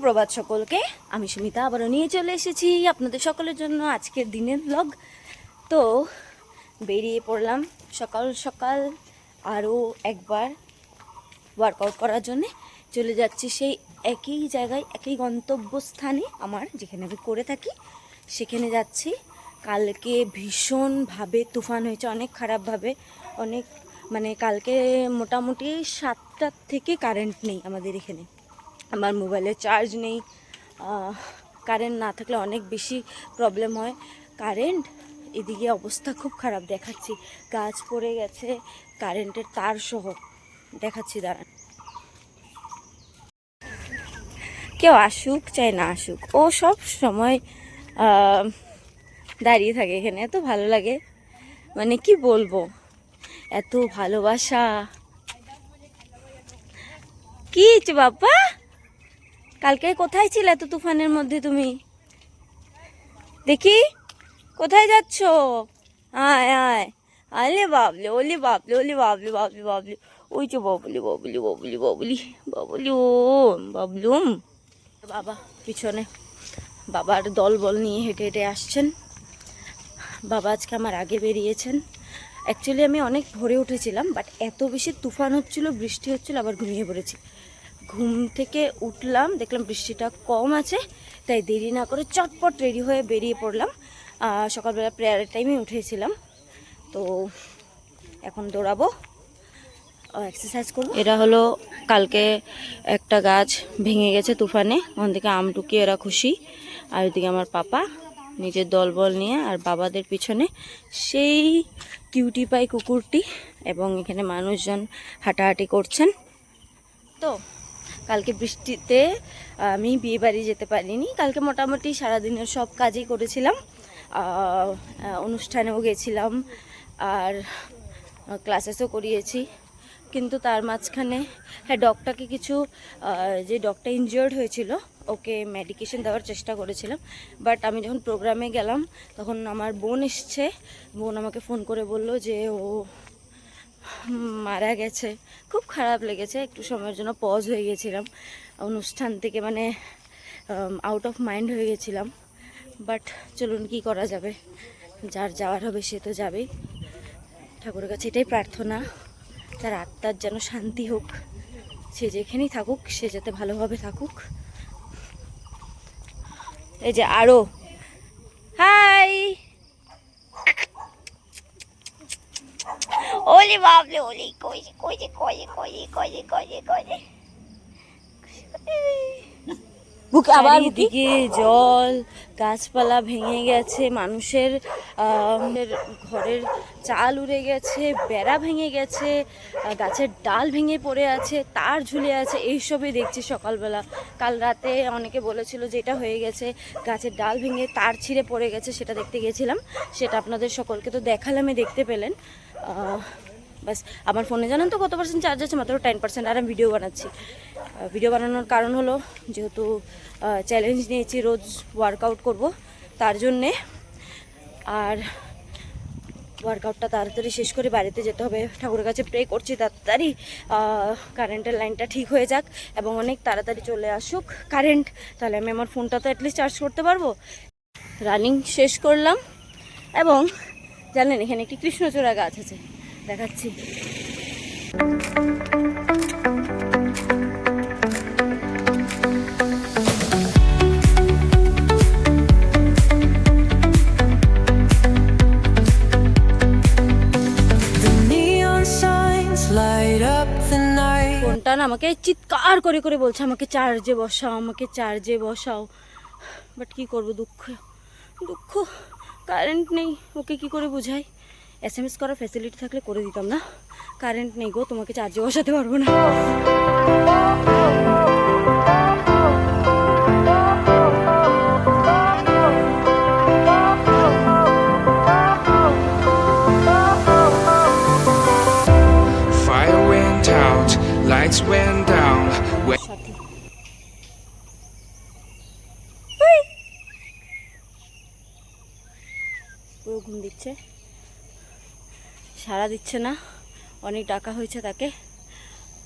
সুপ্রভাত সকলকে। আমি সুমিতা আবারও নিয়ে চলে এসেছি আপনাদের সকলের জন্য আজকের দিনের ব্লগ। তো বেরিয়ে পড়লাম সকাল সকাল আরও একবার ওয়ার্কআউট করার জন্যে। চলে যাচ্ছি সেই একই জায়গায়, একই গন্তব্যস্থানে আমার, যেখানে আমি করে থাকি সেখানে যাচ্ছি। কালকে ভীষণভাবে তুফান হয়েছে, অনেক খারাপভাবে, অনেক মানে কালকে মোটামুটি 7টা থেকে কারেন্ট নেই আমাদের এখানে। আমার মোবাইলে চার্জ নেই, কারেন্ট না থাকলে অনেক বেশি প্রবলেম হয়। কারেন্ট এদিকে অবস্থা খুব খারাপ দেখাচ্ছি, গাছ পড়ে গেছে, কারেন্টের তার সহ দেখাচ্ছি, দাঁড়ান। কেউ আসুক চাই না আসুক, ও সব সময় দাঁড়িয়ে থাকে এখানে, এত ভালো লাগে, মানে কি বলবো, এত ভালোবাসা। কি হচ্ছে বাবা, কালকে কোথায় ছিলে এত তুফানের মধ্যে তুমি? দেখি কোথায় যাচ্ছ? আয় আয়, আলে বাবলে, ওলে বাবলে, ওলে বাবলে, বাবলে বাবলে, ওই যে বাবলি বাবলি বাবলি বাবলি বাবলি, ও বাবলুম। বাবা পিছনে, বাবার দল বল নিয়ে হেঁটে হেঁটে আসছেন। বাবা আজকে আমার আগে বেরিয়েছেন। অ্যাকচুয়ালি আমি অনেক ভোরে উঠেছিলাম, বাট এত বেশি তুফান হচ্ছিল, বৃষ্টি হচ্ছিল, আবার ঘুমিয়ে পড়েছি। ঘুম থেকে উঠলাম, দেখলাম বৃষ্টিটা কম আছে, তাই দেরি না করে চটপট রেডি হয়ে বেরিয়ে পড়লাম। সকালবেলা প্রেয়ারের টাইমে উঠেছিলাম, তো এখন দৌড়াবো, এক্সারসাইজ করবো। এরা হলো কালকে একটা গাছ ভেঙে গেছে তুফানে, ওখান থেকে আম টুকিয়ে এরা খুশি। আর ওইদিকে আমার পাপা নিজের দলবল নিয়ে, আর বাবাদের পিছনে সেই কিউটি পাই কুকুরটি, এবং এখানে মানুষজন হাঁটাহাঁটি করছেন। তো কালকে বৃষ্টিতে আমি বিয়ে বাড়ি যেতে পারিনি। কালকে মোটামুটি সারাদিনের সব কাজই করেছিলাম, অনুষ্ঠানেও গেছিলাম, আর ক্লাসেসও করিয়েছি। কিন্তু তার মাঝখানে হ্যাঁ, ডগটাকে কিছু, যে ডগটা ইনজিওর্ড হয়েছিল ওকে মেডিকেশন দেওয়ার চেষ্টা করেছিলাম। বাট আমি যখন প্রোগ্রামে গেলাম তখন আমার বোন এসছে, বোন আমাকে ফোন করে বলল যে ও মারা গেছে। খুব খারাপ লেগেছে, একটু সময়ের জন্য পজ হয়ে গেছিলাম অনুষ্ঠান থেকে, মানে আউট অফ মাইন্ড হয়ে গেছিলাম। বাট চলুন, কি করা যাবে, যার যাওয়ার হবে সে তো যাবেই। ঠাকুরের কাছে এটাই প্রার্থনা, তার আত্মার যেন শান্তি হোক, সে যেখানেই থাকুক সে যাতে ভালোভাবে থাকুক। এই যে আরো, হাই, ওলি বাবলে, ওলি কইছে কইছে কইছে কইছে কইছে কইছে কইছে, চারিদিকে জল, গাছপালা ভেঙে গেছে, মানুষের ঘরের চাল উড়ে গেছে, বেড়া ভেঙে গেছে, গাছের ডাল ভেঙে পড়ে আছে, তার ঝুলে আছে, এইসবই দেখছি সকালবেলা। কাল রাতে অনেকে বলেছিল যে এটা হয়ে গেছে, গাছের ডাল ভেঙে তার ছিঁড়ে পড়ে গেছে, সেটা দেখতে গেছিলাম, সেটা আপনাদের সকলকে তো দেখালামই, দেখতে পেলেন। বাস আমার ফোনে জানেন তো কত পার্সেন্ট চার্জ আছে, মাত্র 10%। আর আমি ভিডিও বানাচ্ছি। ভিডিও বানানোর কারণ হলো, যেহেতু চ্যালেঞ্জ নিয়েছি রোজ ওয়ার্কআউট করব, তার জন্যে। আর ওয়ার্কআউটটা তাড়াতাড়ি শেষ করে বাড়িতে যেতে হবে। ঠাকুরের কাছে প্রে করছি তাড়াতাড়ি কারেন্টের লাইনটা ঠিক হয়ে যাক, এবং অনেক তাড়াতাড়ি চলে আসুক কারেন্ট, তাহলে আমি আমার ফোনটা তো অ্যাটলিস্ট চার্জ করতে পারবো। রানিং শেষ করলাম, এবং জানেন এখানে একটি কৃষ্ণচূড়া গাছ আছে, দেখাচ্ছি। ফোনটা না আমাকে চিৎকার করে করে বলছে আমাকে চার্জে বসাও, আমাকে চার্জে বসাও, বাট কি করব, দুঃখ দুঃখ, কারেন্ট নেই, ওকে কি করে বোঝাই। SMS করার ফ্যাসিলিটি থাকলে করে দিতাম না, কারেন্ট নেই গো, তোমাকে চার্জে বসাতে পারবো না। Fire went out, lights went down. পুরো ঘুম দিচ্ছে, সাড়া দিচ্ছে না, অনেক ডাকা হয়েছে তাকে,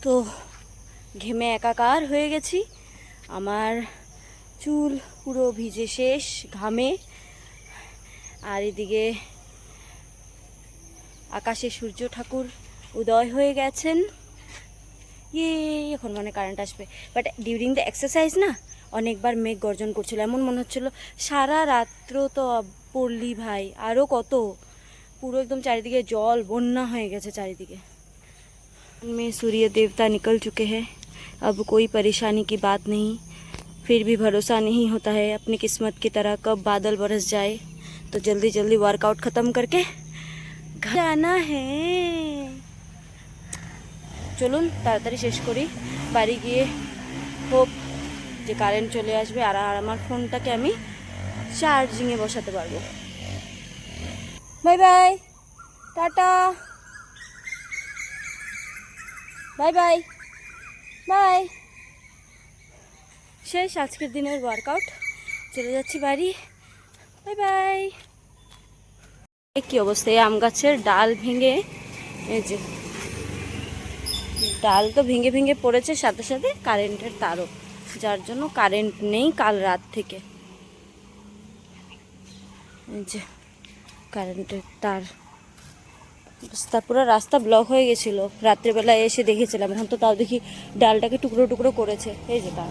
তো ঘেমে একাকার হয়ে গেছি। আমার চুল পুরো ভিজে শেষ ঘামে। আর এদিকে আকাশে সূর্য ঠাকুর উদয় হয়ে গেছেন। এখন মানে কারেন্ট আসবে, বাট ডিউরিং দ্য এক্সারসাইজ না অনেকবার মেঘ গর্জন করছিল, এমন মনে হচ্ছিল সারা রাত্র তো পড়লি ভাই, আরও কত, পুরো একদম চারিদিকে জল বন্যা হয়ে গেছে চারিদিকে। में सूर्य देवता निकल चुके हैं, अब कोई परेशानी की बात नहीं, फिर भी भरोसा नहीं होता है अपनी किस्मत की तरह कब बादल बरस जाए, तो जल्दी जल्दी वर्कआउट ख़त्म करके घर जाना है। চলুন তাড়াতাড়ি শেষ করি, বাড়ি গিয়ে হোপ যে কারেন্ট চলে আসবে আর আমার ফোনটাকে আমি চার্জিংয়ে বসাতে পারবো। Bye bye, tata, bye bye bye. শেষ আজকের দিনের ওয়ার্কআউট, চলে যাচ্ছি বাড়ি, বাই বাই। কি অবস্থা, এই আম গাছের ডাল ভেঙে, এই যে ডাল তো ভেঙে ভেঙে পড়েছে, সাথে সাথে কারেন্টের তারও, যার জন্য কারেন্ট নেই কাল রাত থেকে। এই যে কারেন্টের তার, পুরো রাস্তা ব্লক হয়ে গেছিলো, রাত্রেবেলায় এসে দেখেছিলাম, এখন তো তাও দেখি ডালটাকে টুকরো টুকরো করেছে, এই যে তার।